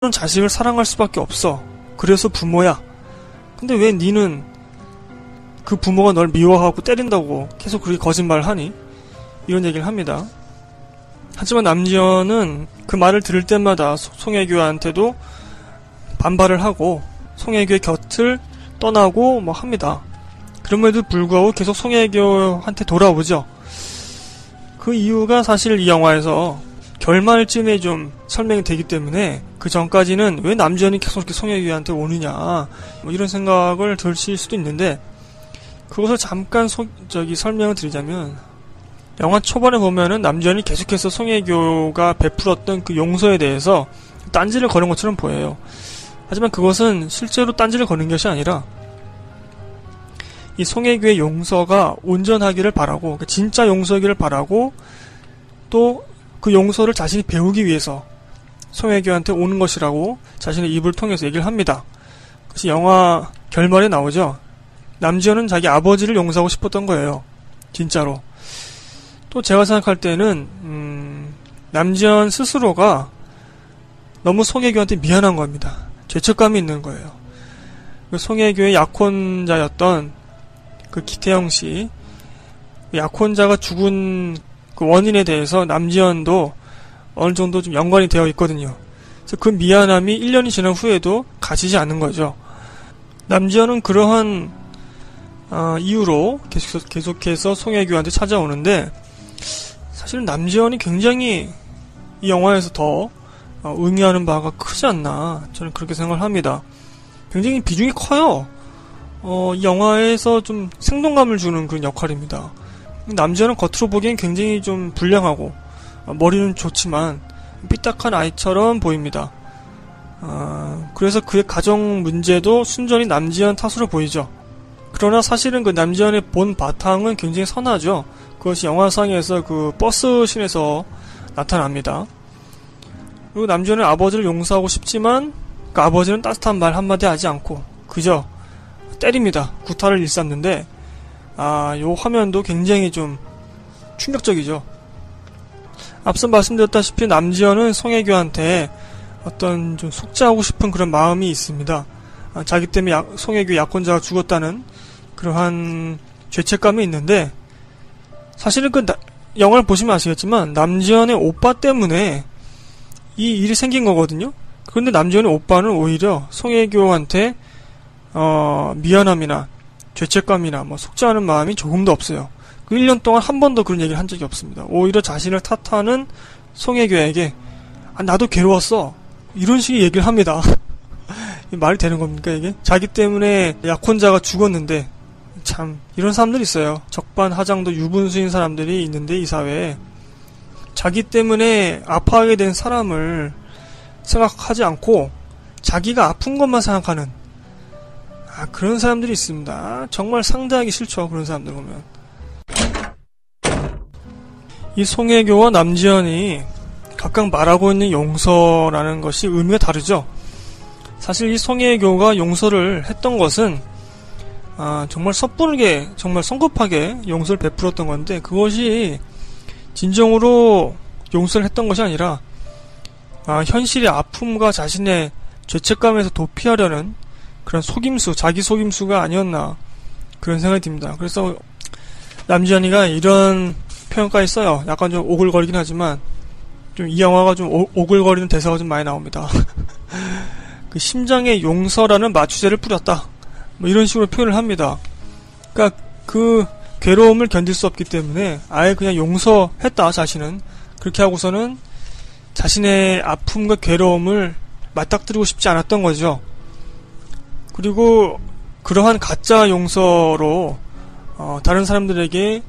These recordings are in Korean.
자식을 사랑할 수밖에 없어. 그래서 부모야. 근데 왜 니는 그 부모가 널 미워하고 때린다고 계속 그렇게 거짓말을 하니? 이런 얘기를 합니다. 하지만 남지현은 그 말을 들을 때마다 송혜교한테도 반발을 하고 송혜교의 곁을 떠나고 뭐 합니다. 그럼에도 불구하고 계속 송혜교한테 돌아오죠. 그 이유가 사실 이 영화에서 결말쯤에 좀 설명이 되기 때문에 그 전까지는 왜 남지현이 계속 이렇게 송혜교한테 오느냐 뭐 이런 생각을 드실 수도 있는데, 그것을 잠깐 설명을 드리자면, 영화 초반에 보면은 남지현이 계속해서 송혜교가 베풀었던 그 용서에 대해서 딴지를 거는 것처럼 보여요. 하지만 그것은 실제로 딴지를 거는 것이 아니라 이 송혜교의 용서가 온전하기를 바라고, 진짜 용서하기를 바라고, 또 그 용서를 자신이 배우기 위해서 송혜교한테 오는 것이라고 자신의 입을 통해서 얘기를 합니다. 그래서 영화 결말에 나오죠. 남지현은 자기 아버지를 용서하고 싶었던 거예요. 진짜로. 또 제가 생각할 때는 남지현 스스로가 너무 송혜교한테 미안한 겁니다. 죄책감이 있는 거예요. 송혜교의 약혼자였던 그 기태영 씨, 약혼자가 죽은 그 원인에 대해서 남지현도 어느 정도 좀 연관이 되어 있거든요. 그래서 그 미안함이 1년이 지난 후에도 가시지 않는 거죠. 남지현은 그러한 이유로 계속해서 송혜교한테 찾아오는데, 사실 남지현이 굉장히 이 영화에서 더 의미하는 바가 크지 않나, 저는 그렇게 생각을 합니다. 굉장히 비중이 커요. 이 영화에서 좀 생동감을 주는 그런 역할입니다. 남지현은 겉으로 보기엔 굉장히 좀 불량하고 머리는 좋지만 삐딱한 아이처럼 보입니다. 그래서 그의 가정 문제도 순전히 남지현 탓으로 보이죠. 그러나 사실은 그 남지현의 본 바탕은 굉장히 선하죠. 그것이 영화상에서 그 버스신에서 나타납니다. 그리고 남지현은 아버지를 용서하고 싶지만 그 아버지는 따뜻한 말 한마디 하지 않고 그저 때립니다. 구타를 일삼는데, 요 화면도 굉장히 좀 충격적이죠. 앞서 말씀드렸다시피 남지현은 송혜교한테 어떤 좀 속죄하고 싶은 그런 마음이 있습니다. 자기 때문에 송혜교 약혼자가 죽었다는 그러한 죄책감이 있는데, 사실은 그 영화를 보시면 아시겠지만 남지현의 오빠 때문에 이 일이 생긴 거거든요. 그런데 남지현의 오빠는 오히려 송혜교한테 미안함이나 죄책감이나 뭐 속죄하는 마음이 조금도 없어요. 그 1년 동안 한 번도 그런 얘기를 한 적이 없습니다. 오히려 자신을 탓하는 송혜교에게 나도 괴로웠어, 이런 식의 얘기를 합니다. 말이 되는 겁니까 이게? 자기 때문에 약혼자가 죽었는데, 참 이런 사람들이 있어요. 적반하장도 유분수인 사람들이 있는데, 이 사회에 자기 때문에 아파하게 된 사람을 생각하지 않고 자기가 아픈 것만 생각하는 그런 사람들이 있습니다. 정말 상대하기 싫죠, 그런 사람들 보면. 이 송혜교와 남지현이 각각 말하고 있는 용서라는 것이 의미가 다르죠. 사실 이 송혜교가 용서를 했던 것은 정말 섣부르게, 정말 성급하게 용서를 베풀었던 건데, 그것이 진정으로 용서를 했던 것이 아니라 현실의 아픔과 자신의 죄책감에서 도피하려는 그런 속임수, 자기 속임수가 아니었나, 그런 생각이 듭니다. 그래서 남지현이가 이런 표현까지 써요. 약간 좀 오글거리긴 하지만 좀 이 영화가 좀 오글거리는 대사가 좀 많이 나옵니다. 그 심장에 용서라는 마취제를 뿌렸다, 뭐 이런 식으로 표현을 합니다. 그러니까 그 괴로움을 견딜 수 없기 때문에 아예 그냥 용서했다, 자신은. 그렇게 하고서는 자신의 아픔과 괴로움을 맞닥뜨리고 싶지 않았던 거죠. 그리고 그러한 가짜 용서로 다른 사람들에게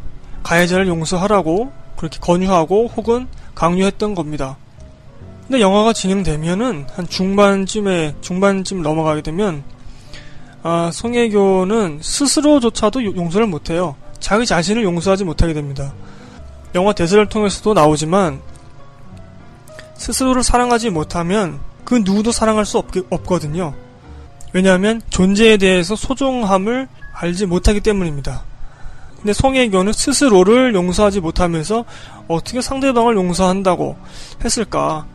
가해자를 용서하라고 그렇게 권유하고 혹은 강요했던 겁니다. 근데 영화가 진행되면은 한 중반쯤 넘어가게 되면 송혜교는 스스로조차도 용서를 못해요. 자기 자신을 용서하지 못하게 됩니다. 영화 대사를 통해서도 나오지만 스스로를 사랑하지 못하면 그 누구도 사랑할 수 없거든요. 왜냐하면 존재에 대해서 소중함을 알지 못하기 때문입니다. 근데 송혜교는 스스로를 용서하지 못하면서 어떻게 상대방을 용서한다고 했을까?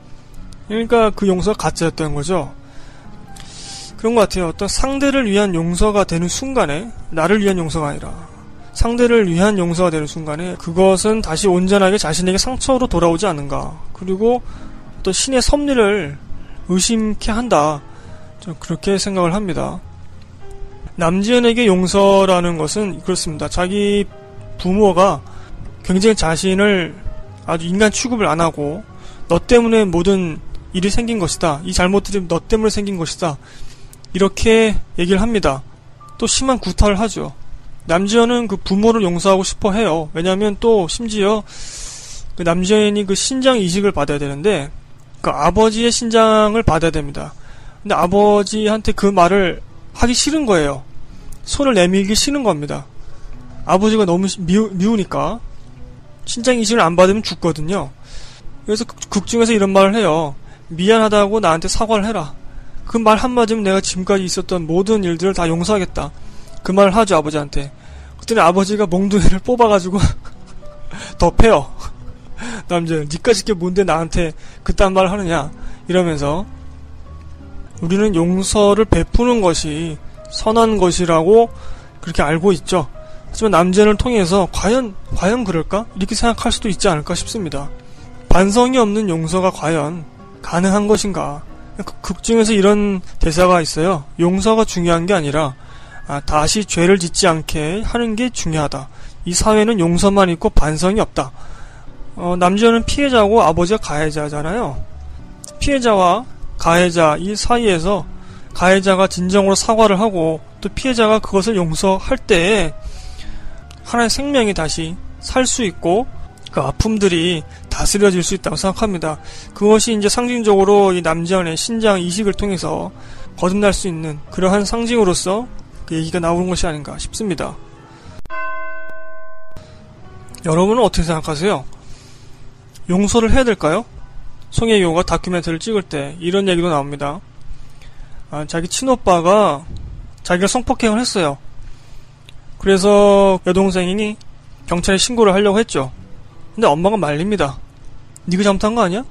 그러니까 그 용서가 가짜였던 거죠. 그런 것 같아요. 어떤 상대를 위한 용서가 되는 순간에, 나를 위한 용서가 아니라 상대를 위한 용서가 되는 순간에 그것은 다시 온전하게 자신에게 상처로 돌아오지 않는가. 그리고 어떤 신의 섭리를 의심케 한다. 저는 그렇게 생각을 합니다. 남지현에게 용서라는 것은 그렇습니다. 자기 부모가 굉장히 자신을 아주 인간 취급을 안 하고 너 때문에 모든 일이 생긴 것이다. 이 잘못들이 너 때문에 생긴 것이다. 이렇게 얘기를 합니다. 또 심한 구타를 하죠. 남지현은 그 부모를 용서하고 싶어 해요. 왜냐하면 또 심지어 그 남지현이 그 신장 이식을 받아야 되는데 그 아버지의 신장을 받아야 됩니다. 근데 아버지한테 그 말을 하기 싫은 거예요. 손을 내밀기 싫은 겁니다. 아버지가 너무 미우니까 신장 이식을 안 받으면 죽거든요. 그래서 극 중에서 이런 말을 해요. 미안하다고 나한테 사과를 해라. 그 말 한마디면 내가 지금까지 있었던 모든 일들을 다 용서하겠다. 그 말을 하죠, 아버지한테. 그랬더니 아버지가 몽둥이를 뽑아가지고 더 패요. 남자, 니까짓 게 뭔데 나한테 그딴 말을 하느냐 이러면서. 우리는 용서를 베푸는 것이 선한 것이라고 그렇게 알고 있죠. 하지만 남자를 통해서 과연 그럴까? 이렇게 생각할 수도 있지 않을까 싶습니다. 반성이 없는 용서가 과연 가능한 것인가? 극 중에서 이런 대사가 있어요. 용서가 중요한 게 아니라 다시 죄를 짓지 않게 하는 게 중요하다. 이 사회는 용서만 있고 반성이 없다. 남자는 피해자고 아버지가 가해자잖아요. 피해자와 가해자 이 사이에서 가해자가 진정으로 사과를 하고 또 피해자가 그것을 용서할 때에 하나의 생명이 다시 살 수 있고 그 아픔들이 다스려질 수 있다고 생각합니다. 그것이 이제 상징적으로 이 남지현의 신장 이식을 통해서 거듭날 수 있는 그러한 상징으로서 그 얘기가 나오는 것이 아닌가 싶습니다. 여러분은 어떻게 생각하세요? 용서를 해야 될까요? 송혜교가 다큐멘터리를 찍을 때 이런 얘기도 나옵니다. 자기 친오빠가 자기가 성폭행을 했어요. 그래서 여동생이 경찰에 신고를 하려고 했죠. 근데 엄마가 말립니다. 네가 잘못한 거 아니야?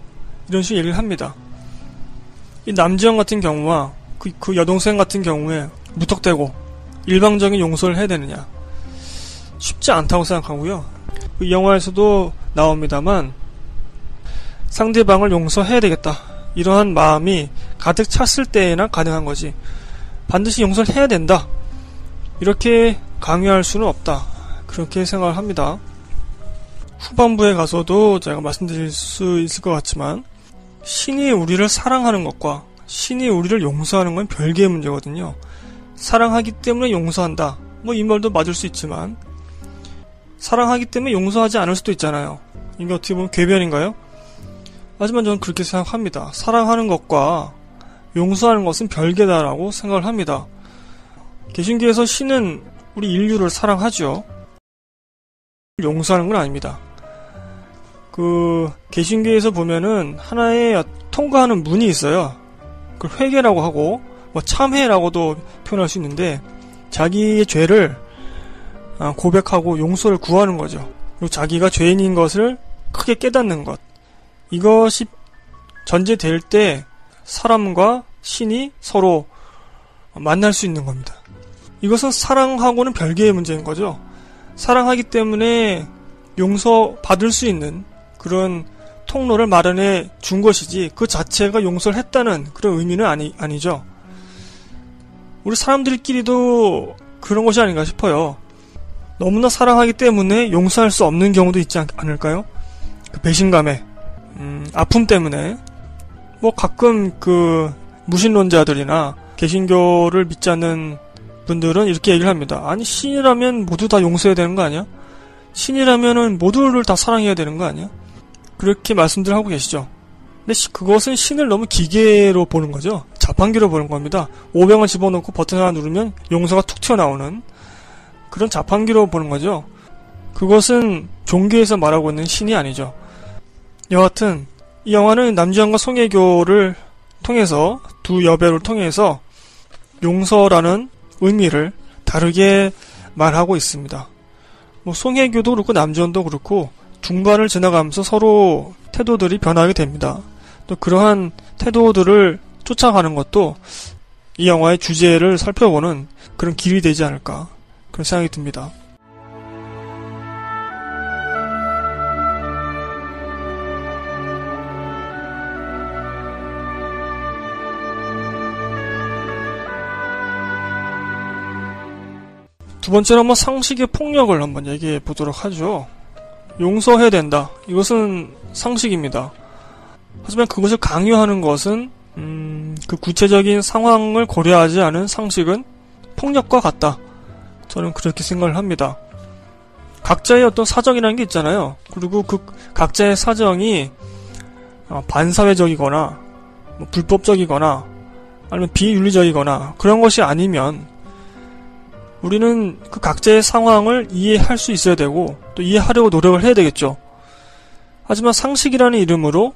이런 식으로 얘기를 합니다. 이 남지현 같은 경우와 그 여동생 같은 경우에 무턱대고 일방적인 용서를 해야 되느냐? 쉽지 않다고 생각하고요. 그 영화에서도 나옵니다만 상대방을 용서해야 되겠다. 이러한 마음이 가득 찼을 때에나 가능한 거지. 반드시 용서를 해야 된다. 이렇게 강요할 수는 없다. 그렇게 생각을 합니다. 후반부에 가서도 제가 말씀드릴 수 있을 것 같지만 신이 우리를 사랑하는 것과 신이 우리를 용서하는 건 별개의 문제거든요. 사랑하기 때문에 용서한다. 뭐 이 말도 맞을 수 있지만 사랑하기 때문에 용서하지 않을 수도 있잖아요. 이게 어떻게 보면 궤변인가요? 하지만 저는 그렇게 생각합니다. 사랑하는 것과 용서하는 것은 별개다라고 생각을 합니다. 개신교에서 신은 우리 인류를 사랑하죠. 용서하는 건 아닙니다. 개신교에서 보면은 하나의 통과하는 문이 있어요. 그걸 회개라고 하고 뭐 참회라고도 표현할 수 있는데 자기의 죄를 고백하고 용서를 구하는 거죠. 그리고 자기가 죄인인 것을 크게 깨닫는 것. 이것이 전제될 때 사람과 신이 서로 만날 수 있는 겁니다. 이것은 사랑하고는 별개의 문제인 거죠. 사랑하기 때문에 용서받을 수 있는 그런 통로를 마련해 준 것이지 그 자체가 용서를 했다는 그런 의미는 아니죠. 우리 사람들끼리도 그런 것이 아닌가 싶어요. 너무나 사랑하기 때문에 용서할 수 없는 경우도 있지 않을까요? 그 배신감에 아픔 때문에 뭐 가끔 그 무신론자들이나 개신교를 믿지 않는 분들은 이렇게 얘기를 합니다. 아니 신이라면 모두 다 용서해야 되는 거 아니야? 신이라면은 모두를 다 사랑해야 되는 거 아니야? 그렇게 말씀들 하고 계시죠. 근데 그것은 신을 너무 기계로 보는 거죠. 자판기로 보는 겁니다. 오병을 집어넣고 버튼 하나 누르면 용서가 툭 튀어나오는 그런 자판기로 보는 거죠. 그것은 종교에서 말하고 있는 신이 아니죠. 여하튼 이 영화는 남지현과 송혜교를 통해서 두 여배우를 통해서 용서라는 의미를 다르게 말하고 있습니다. 뭐 송혜교도 그렇고 남지현도 그렇고 중반을 지나가면서 서로 태도들이 변하게 됩니다. 또 그러한 태도들을 쫓아가는 것도 이 영화의 주제를 살펴보는 그런 길이 되지 않을까 그런 생각이 듭니다. 두 번째로 한번 상식의 폭력을 한번 얘기해 보도록 하죠. 용서해야 된다. 이것은 상식입니다. 하지만 그것을 강요하는 것은 그 구체적인 상황을 고려하지 않은 상식은 폭력과 같다. 저는 그렇게 생각을 합니다. 각자의 어떤 사정이라는 게 있잖아요. 그리고 그 각자의 사정이 반사회적이거나 불법적이거나 아니면 비윤리적이거나 그런 것이 아니면 우리는 그 각자의 상황을 이해할 수 있어야 되고 또 이해하려고 노력을 해야 되겠죠. 하지만 상식이라는 이름으로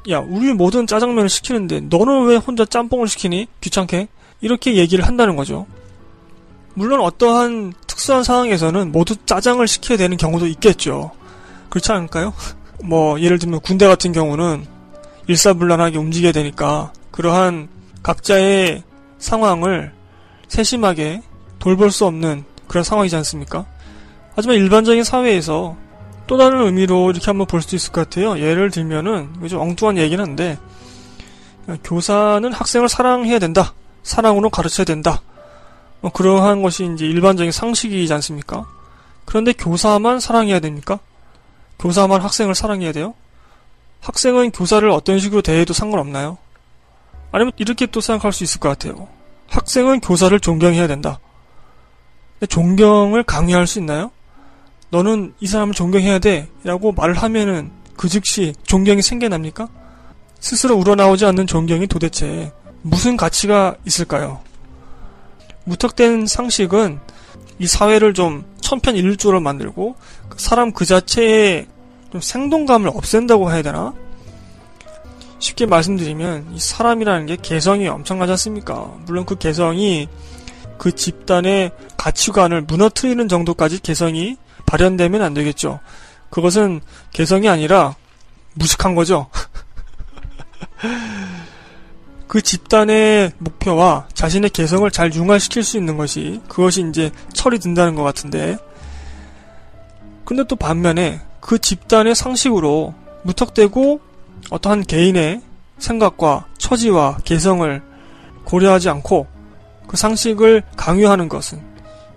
야, 우리 모든 짜장면을 시키는데 너는 왜 혼자 짬뽕을 시키니? 귀찮게? 이렇게 얘기를 한다는 거죠. 물론 어떠한 특수한 상황에서는 모두 짜장을 시켜야 되는 경우도 있겠죠. 그렇지 않을까요? 예를 들면 군대 같은 경우는 일사불란하게 움직여야 되니까 그러한 각자의 상황을 세심하게 돌볼 수 없는 그런 상황이지 않습니까? 하지만 일반적인 사회에서 또 다른 의미로 이렇게 한번 볼 수도 있을 것 같아요. 예를 들면은 좀 엉뚱한 얘기긴 한데 교사는 학생을 사랑해야 된다. 사랑으로 가르쳐야 된다. 그러한 것이 이제 일반적인 상식이지 않습니까? 그런데 교사만 사랑해야 됩니까? 교사만 학생을 사랑해야 돼요? 학생은 교사를 어떤 식으로 대해도 상관없나요? 아니면 이렇게 또 생각할 수 있을 것 같아요. 학생은 교사를 존경해야 된다. 근데 존경을 강요할 수 있나요? 너는 이 사람을 존경해야 돼 라고 말을 하면은 그 즉시 존경이 생겨납니까? 스스로 우러나오지 않는 존경이 도대체 무슨 가치가 있을까요? 무턱대는 상식은 이 사회를 좀 천편일률적으로 만들고 사람 그 자체의 좀 생동감을 없앤다고 해야 되나? 쉽게 말씀드리면 이 사람이라는 게 개성이 엄청나지 않습니까? 물론 그 개성이 그 집단의 가치관을 무너뜨리는 정도까지 개성이 발현되면 안 되겠죠. 그것은 개성이 아니라 무식한 거죠. 그 집단의 목표와 자신의 개성을 잘 융화시킬 수 있는 그것이 이제 철이 든다는 것 같은데, 근데 또 반면에 그 집단의 상식으로 무턱대고 어떠한 개인의 생각과 처지와 개성을 고려하지 않고 그 상식을 강요하는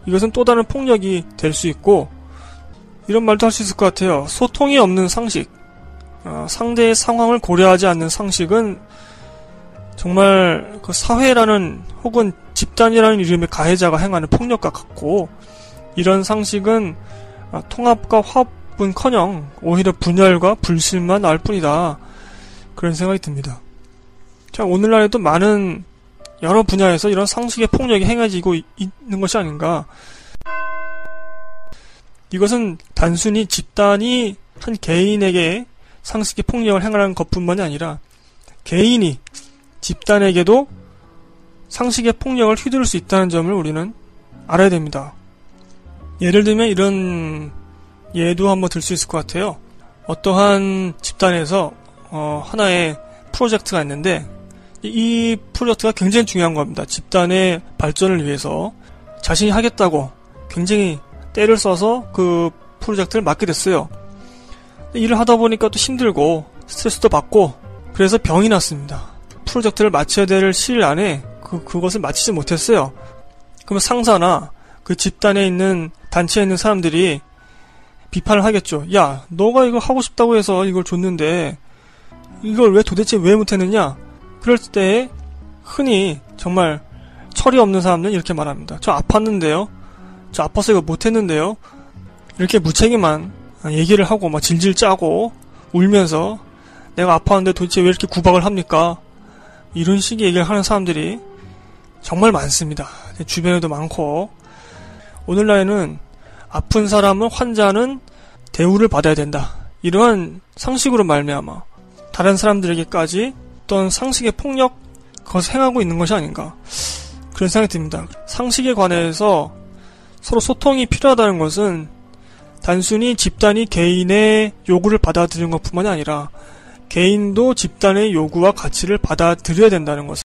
이것은 또 다른 폭력이 될 수 있고, 이런 말도 할 수 있을 것 같아요. 소통이 없는 상식, 상대의 상황을 고려하지 않는 상식은 정말 그 사회라는 혹은 집단이라는 이름의 가해자가 행하는 폭력과 같고, 이런 상식은 통합과 화합은커녕 오히려 분열과 불신만 낳을 뿐이다. 그런 생각이 듭니다. 자, 오늘날에도 많은 여러 분야에서 이런 상식의 폭력이 행해지고 있는 것이 아닌가. 이것은 단순히 집단이 한 개인에게 상식의 폭력을 행하는 것뿐만이 아니라 개인이 집단에게도 상식의 폭력을 휘두를 수 있다는 점을 우리는 알아야 됩니다. 예를 들면 이런 예도 한번 들 수 있을 것 같아요. 어떠한 집단에서 하나의 프로젝트가 있는데 이 프로젝트가 굉장히 중요한 겁니다. 집단의 발전을 위해서 자신이 하겠다고 굉장히 때를 써서 그 프로젝트를 맡게 됐어요. 일을 하다 보니까 또 힘들고 스트레스도 받고 그래서 병이 났습니다. 프로젝트를 마쳐야 될 시일 안에 그것을 마치지 못했어요. 그러면 상사나 그 집단에 있는 단체에 있는 사람들이 비판을 하겠죠. 야, 너가 이거 하고 싶다고 해서 이걸 줬는데 이걸 도대체 왜 못했느냐? 그럴 때 흔히 정말 철이 없는 사람들은 이렇게 말합니다. 저 아팠는데요. 저 아파서 이거 못했는데요. 이렇게 무책임한 얘기를 하고 막 질질 짜고 울면서 내가 아팠는데 도대체 왜 이렇게 구박을 합니까? 이런 식의 얘기를 하는 사람들이 정말 많습니다. 주변에도 많고, 오늘날에는 아픈 사람은 환자는 대우를 받아야 된다. 이러한 상식으로 말미암아 다른 사람들에게까지 어떤 상식의 폭력 그것을 행하고 있는 것이 아닌가, 그런 생각이 듭니다. 상식에 관해서 서로 소통이 필요하다는 것은 단순히 집단이 개인의 요구를 받아들이는 것뿐만이 아니라 개인도 집단의 요구와 가치를 받아들여야 된다는 것을